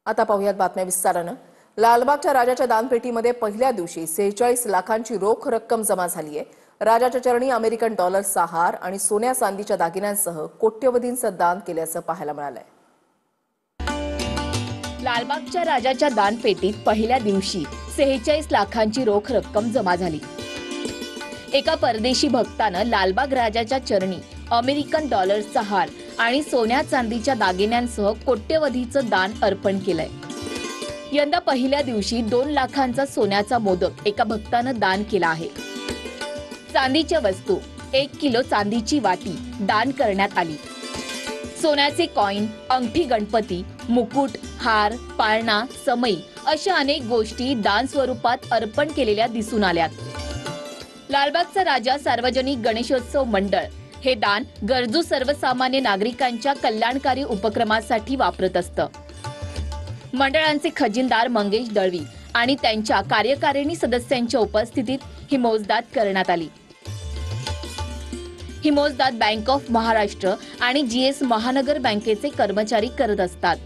आता पाहूयात बातम्या विस्तारानं। लालबागच्या राजाच्या दानपेटीमध्ये पहिल्या दिवशी 46 लाखांची रोख रक्कम जमा झाली आहे। राजाच्या चरणी अमेरिकन डॉलर्सचा हार आणि सोन्या चांदीच्या दागिन्यांसह कोट्यवधींचं दान केल्याचं पाहायला मिळालंय। लालबागच्या राजाच्या दानपेटीत पहिल्या दिवशी 46 लाखांची रोख रक्कम जमा झाली। एका परदेशी भक्तानं लालबाग राजाच्या चरणी अमेरिकन डॉलर्सचा हार आणि सोन्या चांदीच्या दागिन्यांसह कोट्यवधीचं दान अर्पण केलंय। यंदा पहिल्या दिवशी 2 लाखांचा सोन्याचा मोदक एका भक्तानं दान केला आहे। चांदीच्या वस्तू 1 किलो चांदीची वाटी दान करण्यात आली। सोन्याचे कॉइन, अंगठी, गणपती, मुकुट, हार, पाळणा, समई अशा अनेक गोष्टी दान स्वरूपात अर्पण केलेल्या दिसून आल्यात। लालबागचा राजा सार्वजनिक गणेशोत्सव मंडळ हे दान गरजू सर्वसामान्य नागरिकांच्या कल्याणकारी उपक्रमासाठी वापरत असतं। मंडळांचे खजिनदार मंगेश दळवी आणि त्यांच्या कार्यकारिणी सदस्यांच्या उपस्थितीत ही मोजदाद करण्यात आली। ही मोजदाद बँक ऑफ महाराष्ट्र आणि GS महानगर बँकेचे कर्मचारी करत असतात।